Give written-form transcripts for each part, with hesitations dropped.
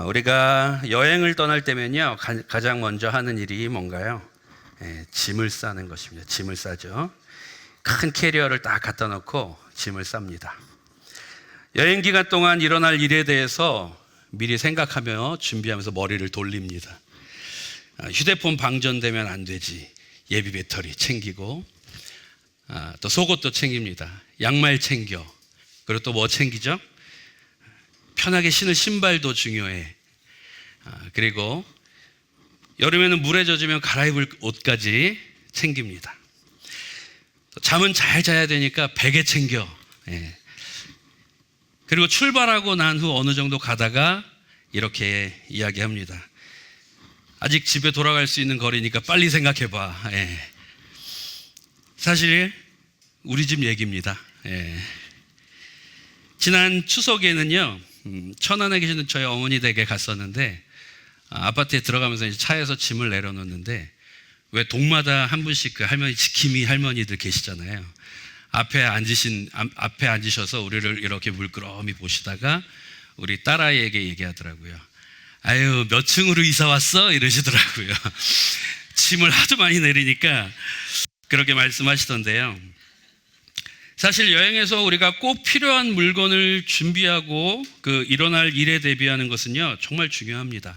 우리가 여행을 떠날 때면요, 가장 먼저 하는 일이 뭔가요? 짐을 싸는 것입니다. 짐을 싸죠. 큰 캐리어를 딱 갖다 놓고 짐을 쌉니다. 여행 기간 동안 일어날 일에 대해서 미리 생각하며 준비하면서 머리를 돌립니다. 휴대폰 방전되면 안 되지. 예비 배터리 챙기고, 또 속옷도 챙깁니다. 양말 챙겨. 그리고 또 뭐 챙기죠? 편하게 신을 신발도 중요해. 그리고 여름에는 물에 젖으면 갈아입을 옷까지 챙깁니다. 잠은 잘 자야 되니까 베개 챙겨. 그리고 출발하고 난 후 어느 정도 가다가 이렇게 이야기합니다. 아직 집에 돌아갈 수 있는 거리니까 빨리 생각해봐. 사실 우리 집 얘기입니다. 지난 추석에는요, 천안에 계시는 저희 어머니 댁에 갔었는데, 아파트에 들어가면서 이제 차에서 짐을 내려놓는데, 왜 동마다 한 분씩 그 할머니, 지킴이 할머니들 계시잖아요. 앞에 앉으셔서 우리를 이렇게 물끄러미 보시다가 우리 딸아이에게 얘기하더라고요. 아유, 몇 층으로 이사 왔어? 이러시더라고요. 짐을 하도 많이 내리니까 그렇게 말씀하시던데요. 사실 여행에서 우리가 꼭 필요한 물건을 준비하고 일어날 일에 대비하는 것은요, 정말 중요합니다.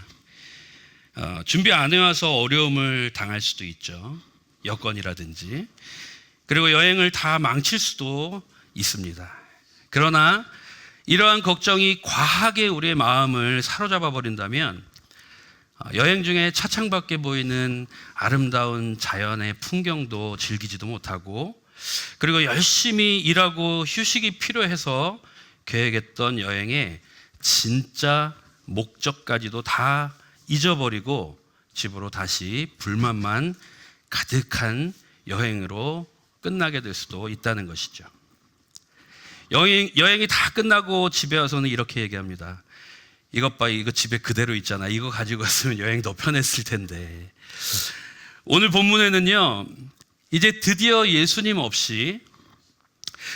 준비 안 해와서 어려움을 당할 수도 있죠. 여건이라든지. 그리고 여행을 다 망칠 수도 있습니다. 그러나 이러한 걱정이 과하게 우리의 마음을 사로잡아 버린다면 여행 중에 차창밖에 보이는 아름다운 자연의 풍경도 즐기지도 못하고, 그리고 열심히 일하고 휴식이 필요해서 계획했던 여행의 진짜 목적까지도 다 잊어버리고 집으로 다시 불만만 가득한 여행으로 끝나게 될 수도 있다는 것이죠. 여행이 다 끝나고 집에 와서는 이렇게 얘기합니다. 이것 봐, 이거 집에 그대로 있잖아. 이거 가지고 갔으면 여행 더 편했을 텐데. 오늘 본문에는요, 이제 드디어 예수님 없이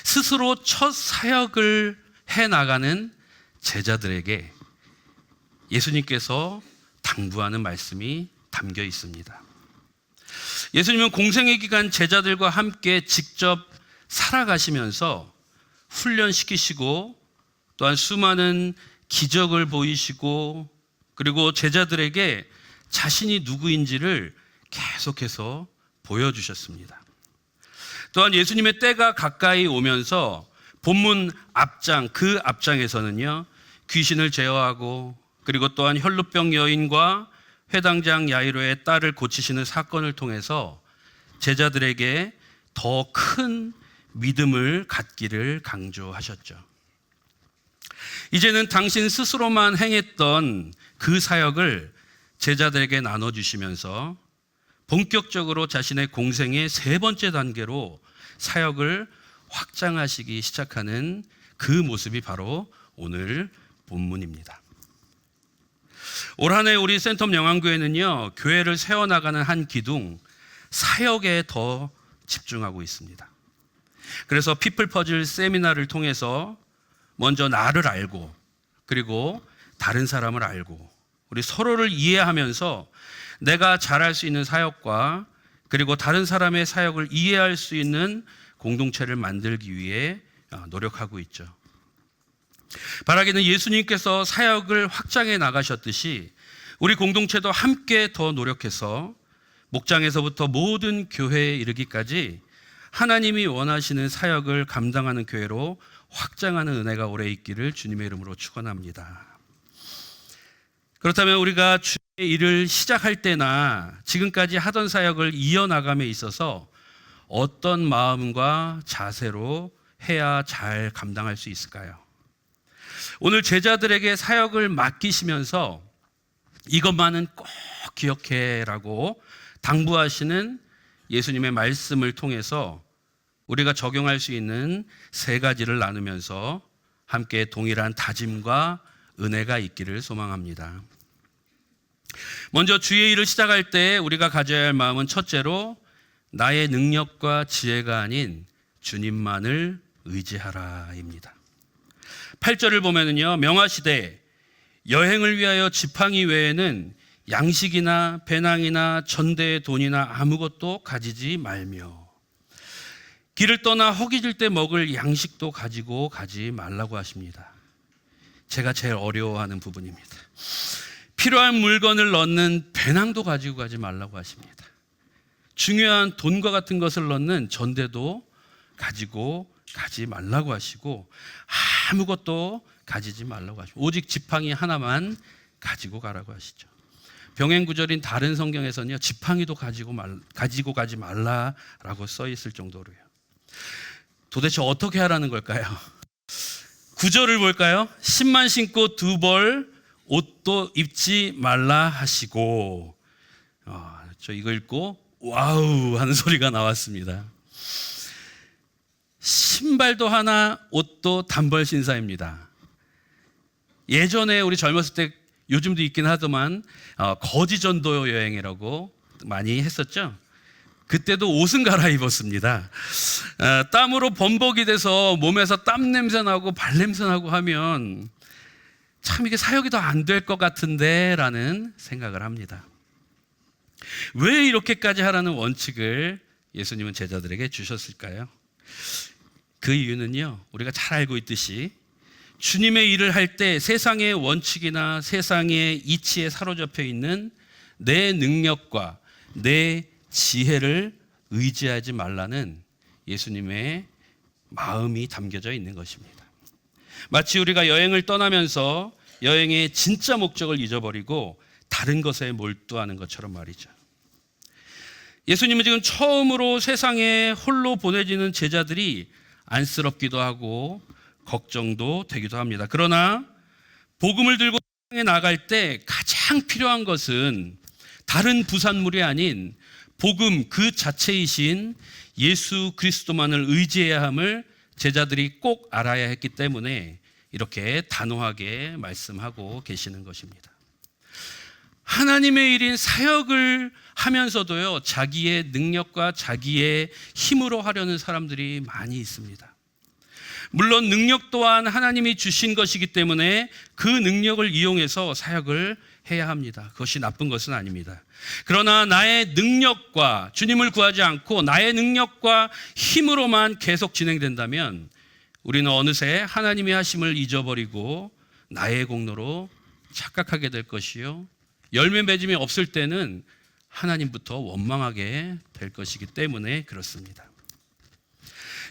스스로 첫 사역을 해나가는 제자들에게 예수님께서 당부하는 말씀이 담겨 있습니다. 예수님은 공생의 기간 제자들과 함께 직접 살아가시면서 훈련시키시고, 또한 수많은 기적을 보이시고, 그리고 제자들에게 자신이 누구인지를 계속해서 보여주셨습니다. 또한 예수님의 때가 가까이 오면서 본문 앞장, 그 앞장에서는요, 귀신을 제어하고, 그리고 또한 혈루병 여인과 회당장 야이로의 딸을 고치시는 사건을 통해서 제자들에게 더 큰 믿음을 갖기를 강조하셨죠. 이제는 당신 스스로만 행했던 그 사역을 제자들에게 나눠주시면서 본격적으로 자신의 공생의 세 번째 단계로 사역을 확장하시기 시작하는 그 모습이 바로 오늘 본문입니다. 올 한 해 우리 센텀 영안교회는요, 교회를 세워나가는 한 기둥, 사역에 더 집중하고 있습니다. 그래서 피플 퍼즐 세미나를 통해서 먼저 나를 알고, 그리고 다른 사람을 알고, 우리 서로를 이해하면서 내가 잘할 수 있는 사역과, 그리고 다른 사람의 사역을 이해할 수 있는 공동체를 만들기 위해 노력하고 있죠. 바라기는 예수님께서 사역을 확장해 나가셨듯이 우리 공동체도 함께 더 노력해서 목장에서부터 모든 교회에 이르기까지 하나님이 원하시는 사역을 감당하는 교회로 확장하는 은혜가 오래 있기를 주님의 이름으로 축원합니다. 그렇다면 우리가 주의 일을 시작할 때나 지금까지 하던 사역을 이어나감에 있어서 어떤 마음과 자세로 해야 잘 감당할 수 있을까요? 오늘 제자들에게 사역을 맡기시면서 이것만은 꼭 기억해라고 당부하시는 예수님의 말씀을 통해서 우리가 적용할 수 있는 세 가지를 나누면서 함께 동일한 다짐과 은혜가 있기를 소망합니다. 먼저 주의 일을 시작할 때 우리가 가져야 할 마음은 첫째로 나의 능력과 지혜가 아닌 주님만을 의지하라입니다. 8절을 보면은요, 명하시되 여행을 위하여 지팡이 외에는 양식이나 배낭이나 전대의 돈이나 아무것도 가지지 말며 길을 떠나 허기질 때 먹을 양식도 가지고 가지 말라고 하십니다. 제가 제일 어려워하는 부분입니다. 필요한 물건을 넣는 배낭도 가지고 가지 말라고 하십니다. 중요한 돈과 같은 것을 넣는 전대도 가지고 가지 말라고 하시고 아무것도 가지지 말라고 하시고 오직 지팡이 하나만 가지고 가라고 하시죠. 병행 구절인 다른 성경에서는요, 지팡이도 가지고 가지 말라라고 써 있을 정도로요. 도대체 어떻게 하라는 걸까요? 구절을 볼까요? 신만 신고 두 벌 옷도 입지 말라 하시고, 저 이거 읽고 와우 하는 소리가 나왔습니다. 신발도 하나, 옷도 단벌 신사입니다. 예전에 우리 젊었을 때, 요즘도 있긴 하더만 거지 전도 여행이라고 많이 했었죠. 그때도 옷은 갈아입었습니다. 땀으로 범벅이 돼서 몸에서 땀 냄새 나고 발 냄새 나고 하면 참 이게 사역이 더 안 될 것 같은데 라는 생각을 합니다. 왜 이렇게까지 하라는 원칙을 예수님은 제자들에게 주셨을까요? 그 이유는요, 우리가 잘 알고 있듯이 주님의 일을 할 때 세상의 원칙이나 세상의 이치에 사로잡혀 있는 내 능력과 내 지혜를 의지하지 말라는 예수님의 마음이 담겨져 있는 것입니다. 마치 우리가 여행을 떠나면서 여행의 진짜 목적을 잊어버리고 다른 것에 몰두하는 것처럼 말이죠. 예수님은 지금 처음으로 세상에 홀로 보내지는 제자들이 안쓰럽기도 하고 걱정도 되기도 합니다. 그러나 복음을 들고 세상에 나갈 때 가장 필요한 것은 다른 부산물이 아닌 복음 그 자체이신 예수 그리스도만을 의지해야 함을 제자들이 꼭 알아야 했기 때문에 이렇게 단호하게 말씀하고 계시는 것입니다. 하나님의 일인 사역을 하면서도요, 자기의 능력과 자기의 힘으로 하려는 사람들이 많이 있습니다. 물론 능력 또한 하나님이 주신 것이기 때문에 그 능력을 이용해서 사역을 해야 합니다. 그것이 나쁜 것은 아닙니다. 그러나 나의 능력과 주님을 구하지 않고 나의 능력과 힘으로만 계속 진행된다면 우리는 어느새 하나님의 하심을 잊어버리고 나의 공로로 착각하게 될 것이요, 열매 맺음이 없을 때는 하나님부터 원망하게 될 것이기 때문에 그렇습니다.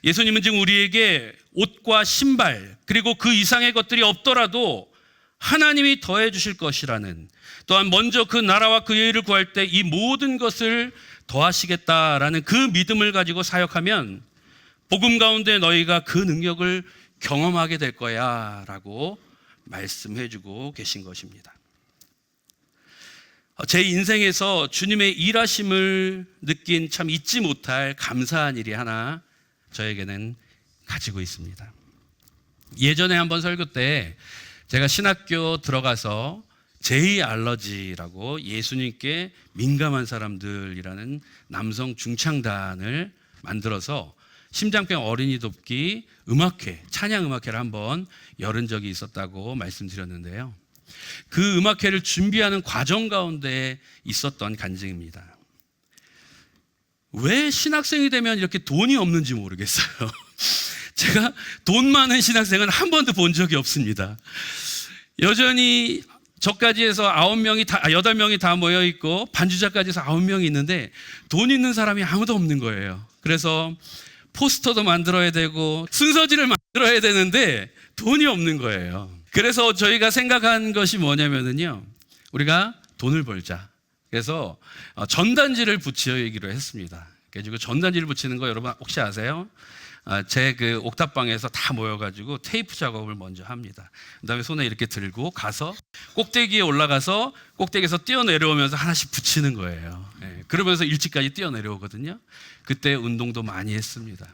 예수님은 지금 우리에게 옷과 신발 그리고 그 이상의 것들이 없더라도 하나님이 더해 주실 것이라는, 또한 먼저 그 나라와 그의 일을 구할 때 이 모든 것을 더하시겠다라는 그 믿음을 가지고 사역하면 복음 가운데 너희가 그 능력을 경험하게 될 거야 라고 말씀해 주고 계신 것입니다. 제 인생에서 주님의 일하심을 느낀 참 잊지 못할 감사한 일이 하나 저에게는 가지고 있습니다. 예전에 한번 설교 때 제가 신학교 들어가서 제이 알러지라고 예수님께 민감한 사람들이라는 남성 중창단을 만들어서 심장병 어린이 돕기 음악회, 찬양 음악회를 한번 열은 적이 있었다고 말씀드렸는데요. 그 음악회를 준비하는 과정 가운데 있었던 간증입니다. 왜 신학생이 되면 이렇게 돈이 없는지 모르겠어요. 제가 돈 많은 신학생은 한 번도 본 적이 없습니다. 여전히 저까지 해서 8명이 다 모여 있고 반주자까지 해서 9명이 있는데 돈 있는 사람이 아무도 없는 거예요. 그래서 포스터도 만들어야 되고 순서지를 만들어야 되는데 돈이 없는 거예요. 그래서 저희가 생각한 것이 뭐냐면요, 우리가 돈을 벌자. 그래서 전단지를 붙이기로 했습니다. 그래서 전단지를 붙이는 거 여러분 혹시 아세요? 제 그 옥탑방에서 다 모여가지고 테이프 작업을 먼저 합니다. 그 다음에 손에 이렇게 들고 가서 꼭대기에 올라가서 꼭대기에서 뛰어내려오면서 하나씩 붙이는 거예요. 그러면서 일찍까지 뛰어내려오거든요. 그때 운동도 많이 했습니다.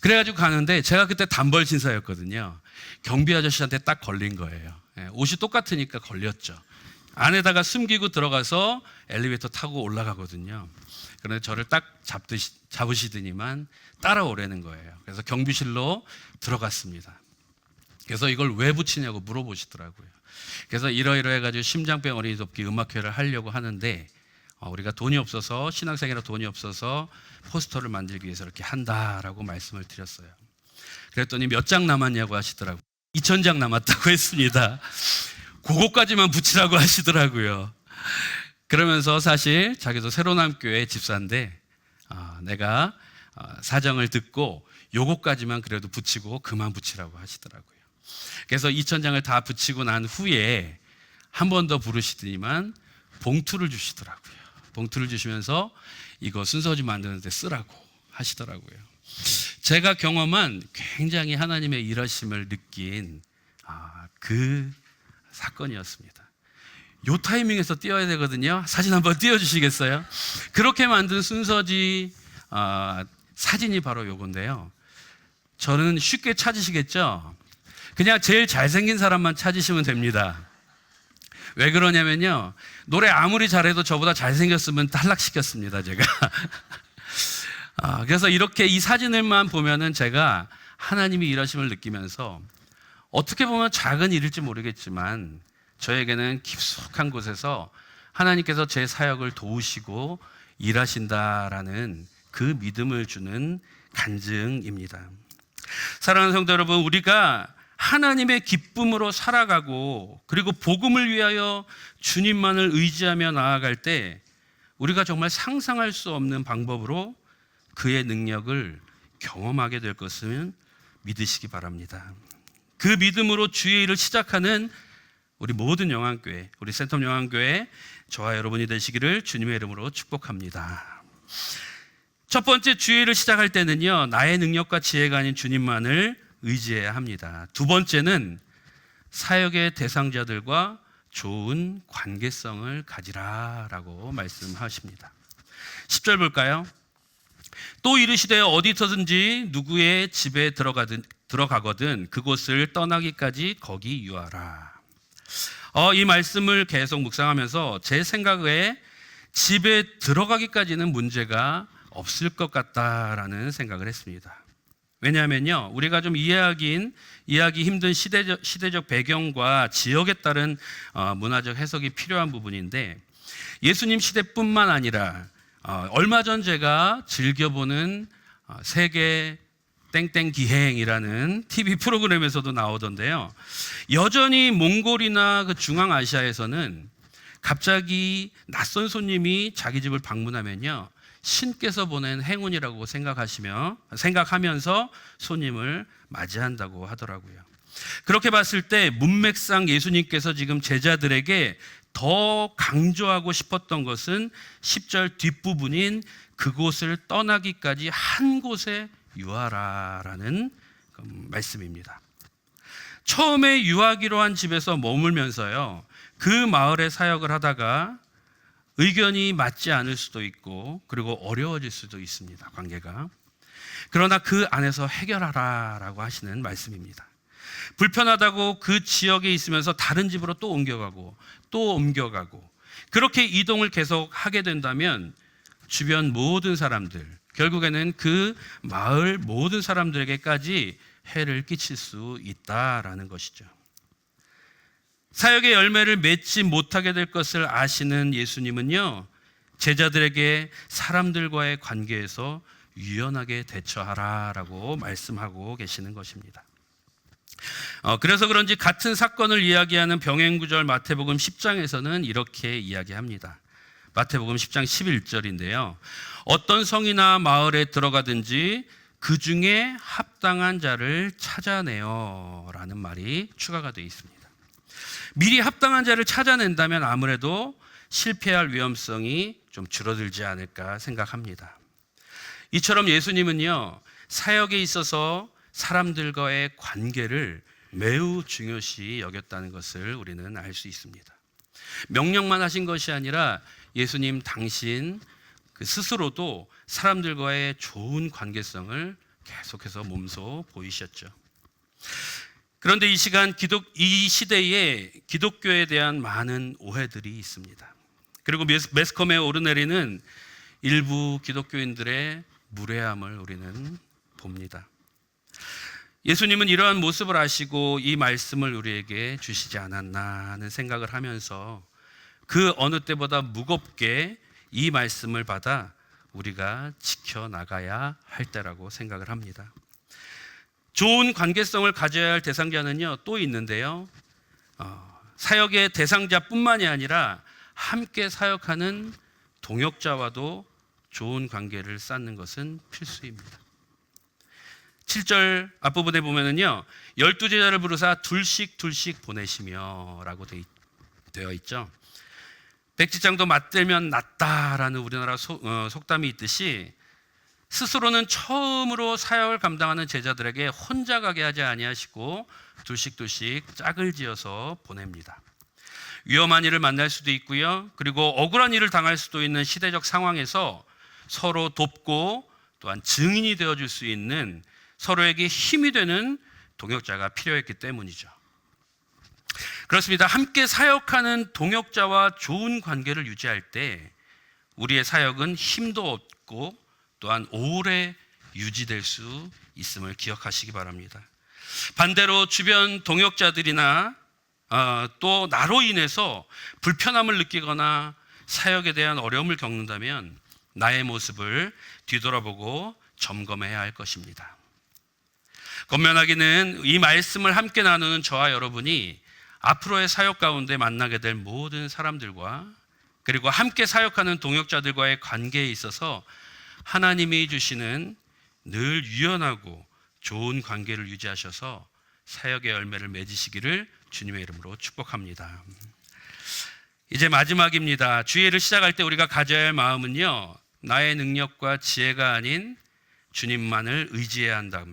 그래가지고 가는데 제가 그때 단벌 신사였거든요. 경비 아저씨한테 딱 걸린 거예요. 옷이 똑같으니까 걸렸죠. 안에다가 숨기고 들어가서 엘리베이터 타고 올라가거든요. 그런데 저를 딱 잡으시더니만 따라오라는 거예요. 그래서 경비실로 들어갔습니다. 그래서 이걸 왜 붙이냐고 물어보시더라고요. 그래서 이러이러해가지고 심장병 어린이 돕기 음악회를 하려고 하는데 우리가 돈이 없어서, 신앙생활에 돈이 없어서 포스터를 만들기 위해서 이렇게 한다라고 말씀을 드렸어요. 그랬더니 몇 장 남았냐고 하시더라고요. 2,000장 남았다고 했습니다. 그거까지만 붙이라고 하시더라고요. 그러면서 사실 자기도 새로남교회 집사인데 내가 사정을 듣고 요거까지만 그래도 붙이고 그만 붙이라고 하시더라고요. 그래서 2,000장을 다 붙이고 난 후에 한 번 더 부르시더니만 봉투를 주시더라고요. 봉투를 주시면서 이거 순서지 만드는데 쓰라고 하시더라고요. 제가 경험한 굉장히 하나님의 일하심을 느낀 그 사건이었습니다. 요 타이밍에서 띄워야 되거든요. 사진 한번 띄워주시겠어요? 그렇게 만든 순서지 사진이 바로 요건데요. 저는 쉽게 찾으시겠죠? 그냥 제일 잘생긴 사람만 찾으시면 됩니다. 왜 그러냐면요, 노래 아무리 잘해도 저보다 잘생겼으면 탈락시켰습니다, 제가. 그래서 이렇게 이 사진을만 보면은 제가 하나님이 일하심을 느끼면서 어떻게 보면 작은 일일지 모르겠지만 저에게는 깊숙한 곳에서 하나님께서 제 사역을 도우시고 일하신다라는 그 믿음을 주는 간증입니다. 사랑하는 성도 여러분, 우리가 하나님의 기쁨으로 살아가고 그리고 복음을 위하여 주님만을 의지하며 나아갈 때 우리가 정말 상상할 수 없는 방법으로 그의 능력을 경험하게 될 것을 믿으시기 바랍니다. 그 믿음으로 주의 일을 시작하는 우리 모든 영안교회, 우리 센텀 영안교회 저와 여러분이 되시기를 주님의 이름으로 축복합니다. 첫 번째, 주의 일을 시작할 때는요, 나의 능력과 지혜가 아닌 주님만을 의지해야 합니다. 두 번째는 사역의 대상자들과 좋은 관계성을 가지라라고 말씀하십니다. 10절 볼까요? 또 이르시되 어디서든지 누구의 집에 들어가거든 그곳을 떠나기까지 거기 유하라. 이 말씀을 계속 묵상하면서 제 생각에 집에 들어가기까지는 문제가 없을 것 같다라는 생각을 했습니다. 왜냐하면요, 우리가 좀 이해하기 힘든 시대적 배경과 지역에 따른 문화적 해석이 필요한 부분인데, 예수님 시대뿐만 아니라 얼마 전 제가 즐겨보는 세계 땡땡 기행이라는 TV 프로그램에서도 나오던데요, 여전히 몽골이나 그 중앙아시아에서는 갑자기 낯선 손님이 자기 집을 방문하면요, 신께서 보낸 행운이라고 생각하면서 손님을 맞이한다고 하더라고요. 그렇게 봤을 때 문맥상 예수님께서 지금 제자들에게 더 강조하고 싶었던 것은 10절 뒷부분인 그곳을 떠나기까지 한 곳에 유하라라는 말씀입니다. 처음에 유하기로 한 집에서 머물면서요, 그 마을의 사역을 하다가 의견이 맞지 않을 수도 있고 그리고 어려워질 수도 있습니다, 관계가. 그러나 그 안에서 해결하라라고 하시는 말씀입니다. 불편하다고 그 지역에 있으면서 다른 집으로 또 옮겨가고 그렇게 이동을 계속 하게 된다면 주변 모든 사람들, 결국에는 그 마을 모든 사람들에게까지 해를 끼칠 수 있다라는 것이죠. 사역의 열매를 맺지 못하게 될 것을 아시는 예수님은요, 제자들에게 사람들과의 관계에서 유연하게 대처하라라고 말씀하고 계시는 것입니다. 그래서 그런지 같은 사건을 이야기하는 병행구절 마태복음 10장에서는 이렇게 이야기합니다. 마태복음 10장 11절인데요. 어떤 성이나 마을에 들어가든지 그 중에 합당한 자를 찾아내어 라는 말이 추가가 되어 있습니다. 미리 합당한 자를 찾아낸다면 아무래도 실패할 위험성이 좀 줄어들지 않을까 생각합니다. 이처럼 예수님은요, 사역에 있어서 사람들과의 관계를 매우 중요시 여겼다는 것을 우리는 알 수 있습니다. 명령만 하신 것이 아니라 예수님 당신 그 스스로도 사람들과의 좋은 관계성을 계속해서 몸소 보이셨죠. 그런데 이 시대에 기독교에 대한 많은 오해들이 있습니다. 그리고 매스컴에 오르내리는 일부 기독교인들의 무례함을 우리는 봅니다. 예수님은 이러한 모습을 아시고 이 말씀을 우리에게 주시지 않았나 하는 생각을 하면서 그 어느 때보다 무겁게 이 말씀을 받아 우리가 지켜나가야 할 때라고 생각을 합니다. 좋은 관계성을 가져야 할 대상자는요 또 있는데요, 사역의 대상자뿐만이 아니라 함께 사역하는 동역자와도 좋은 관계를 쌓는 것은 필수입니다. 7절 앞부분에 보면은요, 12제자를 부르사 둘씩 보내시며 라고 되어 있죠. 백지장도 맞들면 낫다라는 우리나라 속담이 있듯이 스스로는 처음으로 사역을 감당하는 제자들에게 혼자 가게 하지 아니하시고 둘씩 짝을 지어서 보냅니다. 위험한 일을 만날 수도 있고요, 그리고 억울한 일을 당할 수도 있는 시대적 상황에서 서로 돕고 또한 증인이 되어줄 수 있는, 서로에게 힘이 되는 동역자가 필요했기 때문이죠. 그렇습니다. 함께 사역하는 동역자와 좋은 관계를 유지할 때 우리의 사역은 힘도 얻고 또한 오래 유지될 수 있음을 기억하시기 바랍니다. 반대로 주변 동역자들이나 또 나로 인해서 불편함을 느끼거나 사역에 대한 어려움을 겪는다면 나의 모습을 뒤돌아보고 점검해야 할 것입니다. 권면하기는 이 말씀을 함께 나누는 저와 여러분이 앞으로의 사역 가운데 만나게 될 모든 사람들과 그리고 함께 사역하는 동역자들과의 관계에 있어서 하나님이 주시는 늘 유연하고 좋은 관계를 유지하셔서 사역의 열매를 맺으시기를 주님의 이름으로 축복합니다. 이제 마지막입니다. 주일을 시작할 때 우리가 가져야 할 마음은요, 나의 능력과 지혜가 아닌 주님만을 의지해야 한다.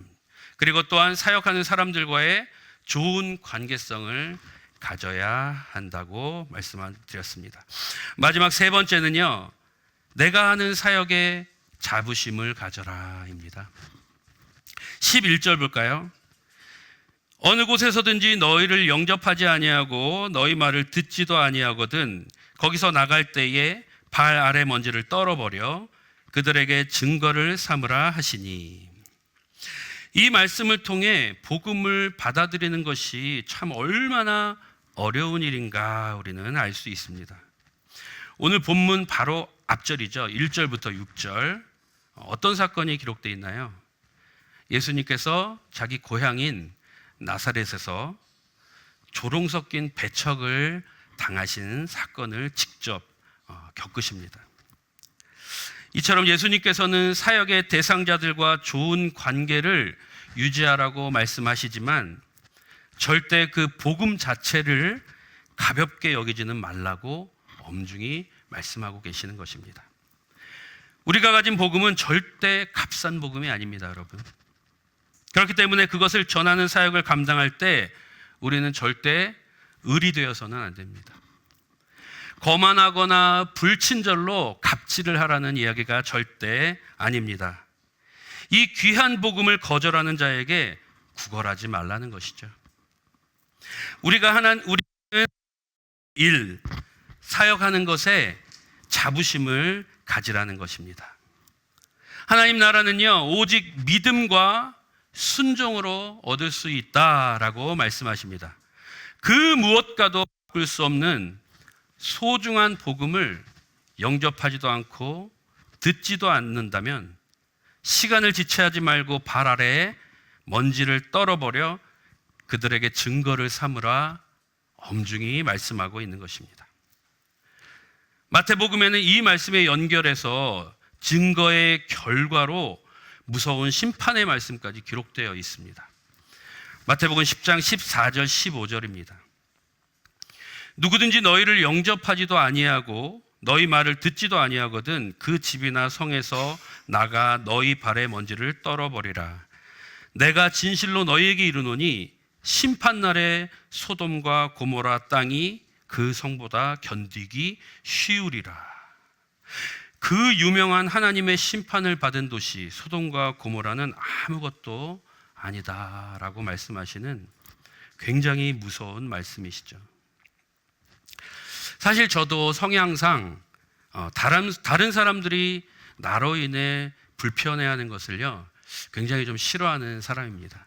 그리고 또한 사역하는 사람들과의 좋은 관계성을 가져야 한다고 말씀드렸습니다. 마지막 세 번째는요, 내가 하는 사역에 자부심을 가져라입니다. 11절 볼까요? 어느 곳에서든지 너희를 영접하지 아니하고 너희 말을 듣지도 아니하거든 거기서 나갈 때에 발 아래 먼지를 떨어버려 그들에게 증거를 삼으라 하시니. 이 말씀을 통해 복음을 받아들이는 것이 참 얼마나 어려운 일인가 우리는 알 수 있습니다. 오늘 본문 바로 앞절이죠. 1절부터 6절. 어떤 사건이 기록되어 있나요? 예수님께서 자기 고향인 나사렛에서 조롱 섞인 배척을 당하신 사건을 직접 겪으십니다. 이처럼 예수님께서는 사역의 대상자들과 좋은 관계를 유지하라고 말씀하시지만 절대 그 복음 자체를 가볍게 여기지는 말라고 엄중히 말씀하고 계시는 것입니다. 우리가 가진 복음은 절대 값싼 복음이 아닙니다, 여러분. 그렇기 때문에 그것을 전하는 사역을 감당할 때 우리는 절대 을이 되어서는 안 됩니다. 거만하거나 불친절로 갑질을 하라는 이야기가 절대 아닙니다. 이 귀한 복음을 거절하는 자에게 구걸하지 말라는 것이죠. 우리는 사역하는 것에 자부심을 가지라는 것입니다. 하나님 나라는요, 오직 믿음과 순종으로 얻을 수 있다라고 말씀하십니다. 그 무엇과도 바꿀 수 없는 소중한 복음을 영접하지도 않고 듣지도 않는다면 시간을 지체하지 말고 발 아래에 먼지를 떨어버려 그들에게 증거를 삼으라 엄중히 말씀하고 있는 것입니다. 마태복음에는 이 말씀에 연결해서 증거의 결과로 무서운 심판의 말씀까지 기록되어 있습니다. 마태복음 10장 14절 15절입니다. 누구든지 너희를 영접하지도 아니하고 너희 말을 듣지도 아니하거든 그 집이나 성에서 나가 너희 발에 먼지를 떨어버리라. 내가 진실로 너희에게 이르노니 심판날에 소돔과 고모라 땅이 그 성보다 견디기 쉬우리라. 그 유명한 하나님의 심판을 받은 도시 소돔과 고모라는 아무것도 아니다라고 말씀하시는 굉장히 무서운 말씀이시죠. 사실 저도 성향상 다른 사람들이 나로 인해 불편해하는 것을요 굉장히 좀 싫어하는 사람입니다.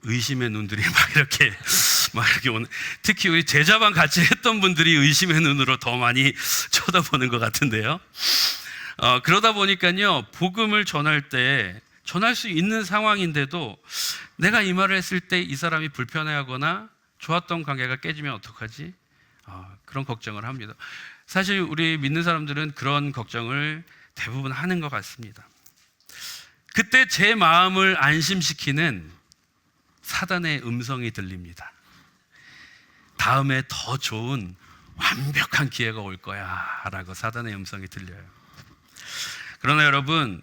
의심의 눈들이 막 이렇게 오는, 특히 우리 제자반 같이 했던 분들이 의심의 눈으로 더 많이 쳐다보는 것 같은데요. 그러다 보니까요, 복음을 전할 때 전할 수 있는 상황인데도 내가 이 말을 했을 때 이 사람이 불편해하거나 좋았던 관계가 깨지면 어떡하지? 그런 걱정을 합니다. 사실 우리 믿는 사람들은 그런 걱정을 대부분 하는 것 같습니다. 그때 제 마음을 안심시키는 사단의 음성이 들립니다. 다음에 더 좋은 완벽한 기회가 올 거야 라고 사단의 음성이 들려요. 그러나 여러분,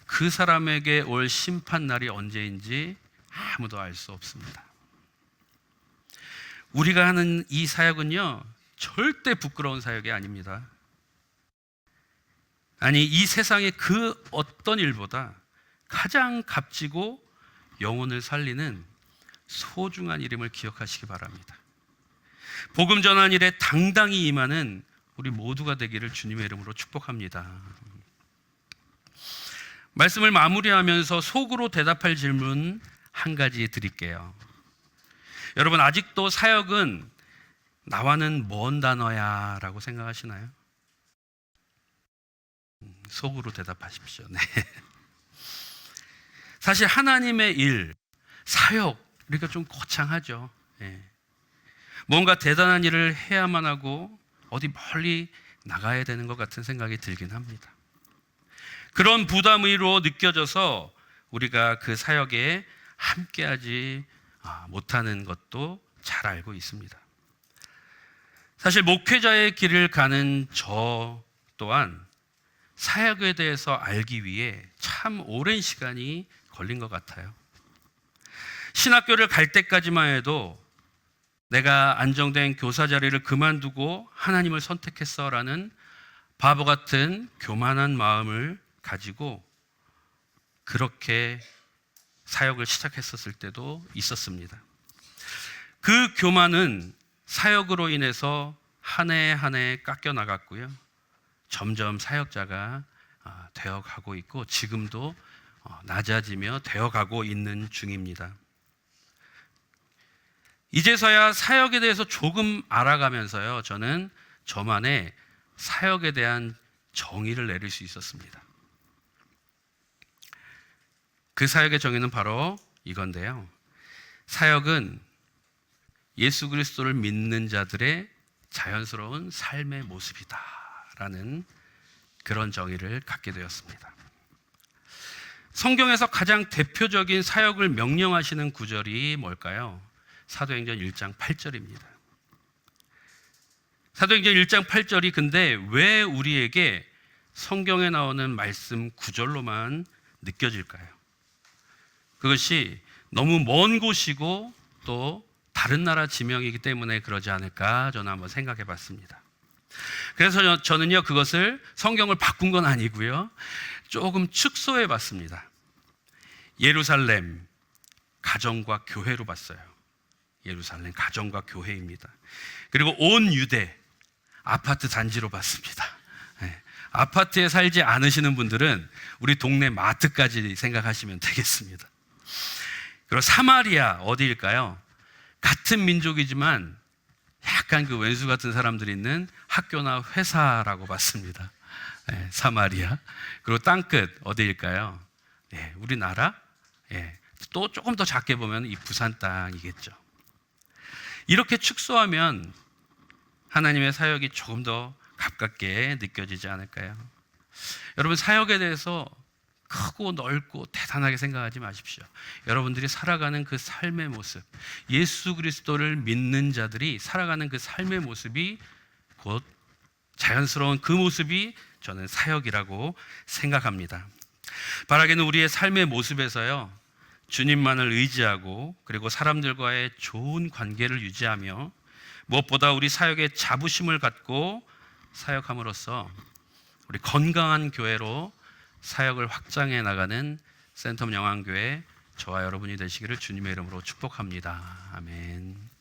그 사람에게 올 심판날이 언제인지 아무도 알 수 없습니다. 우리가 하는 이 사역은요, 절대 부끄러운 사역이 아닙니다. 아니, 이 세상의 그 어떤 일보다 가장 값지고 영혼을 살리는 소중한 이름을 기억하시기 바랍니다. 복음 전한 일에 당당히 임하는 우리 모두가 되기를 주님의 이름으로 축복합니다. 말씀을 마무리하면서 속으로 대답할 질문 한 가지 드릴게요. 여러분, 아직도 사역은 나와는 먼 단어야 라고 생각하시나요? 속으로 대답하십시오. 네. 사실 하나님의 일, 사역, 그러니까 좀 거창하죠. 네. 뭔가 대단한 일을 해야만 하고 어디 멀리 나가야 되는 것 같은 생각이 들긴 합니다. 그런 부담으로 느껴져서 우리가 그 사역에 함께하지 못하는 것도 잘 알고 있습니다. 사실 목회자의 길을 가는 저 또한 사역에 대해서 알기 위해 참 오랜 시간이 걸린 것 같아요. 신학교를 갈 때까지만 해도 내가 안정된 교사 자리를 그만두고 하나님을 선택했어라는 바보 같은 교만한 마음을 가지고 그렇게 사역을 시작했었을 때도 있었습니다. 그 교만은 사역으로 인해서 한 해 한 해 깎여 나갔고요. 점점 사역자가 되어가고 있고 지금도 낮아지며 되어가고 있는 중입니다. 이제서야 사역에 대해서 조금 알아가면서요, 저는 저만의 사역에 대한 정의를 내릴 수 있었습니다. 그 사역의 정의는 바로 이건데요. 사역은 예수 그리스도를 믿는 자들의 자연스러운 삶의 모습이다라는 그런 정의를 갖게 되었습니다. 성경에서 가장 대표적인 사역을 명령하시는 구절이 뭘까요? 사도행전 1장 8절입니다. 사도행전 1장 8절이 근데 왜 우리에게 성경에 나오는 말씀 구절로만 느껴질까요? 그것이 너무 먼 곳이고 또 다른 나라 지명이기 때문에 그러지 않을까 저는 한번 생각해 봤습니다. 그래서 저는요, 그것을 성경을 바꾼 건 아니고요, 조금 축소해 봤습니다. 예루살렘 가정과 교회로 봤어요. 예루살렘 가정과 교회입니다. 그리고 온 유대 아파트 단지로 봤습니다. 네. 아파트에 살지 않으시는 분들은 우리 동네 마트까지 생각하시면 되겠습니다. 그리고 사마리아 어디일까요? 같은 민족이지만 약간 그 왼수 같은 사람들이 있는 학교나 회사라고 봤습니다. 네, 사마리아. 그리고 땅끝 어디일까요? 네, 우리나라. 네, 또 조금 더 작게 보면 이 부산 땅이겠죠. 이렇게 축소하면 하나님의 사역이 조금 더 가깝게 느껴지지 않을까요? 여러분, 사역에 대해서 크고 넓고 대단하게 생각하지 마십시오. 여러분들이 살아가는 그 삶의 모습, 예수 그리스도를 믿는 자들이 살아가는 그 삶의 모습이 곧 자연스러운 그 모습이 저는 사역이라고 생각합니다. 바라기는 우리의 삶의 모습에서요, 주님만을 의지하고 그리고 사람들과의 좋은 관계를 유지하며 무엇보다 우리 사역에 자부심을 갖고 사역함으로써 우리 건강한 교회로 사역을 확장해 나가는 센텀 영안교회 저와 여러분이 되시기를 주님의 이름으로 축복합니다. 아멘.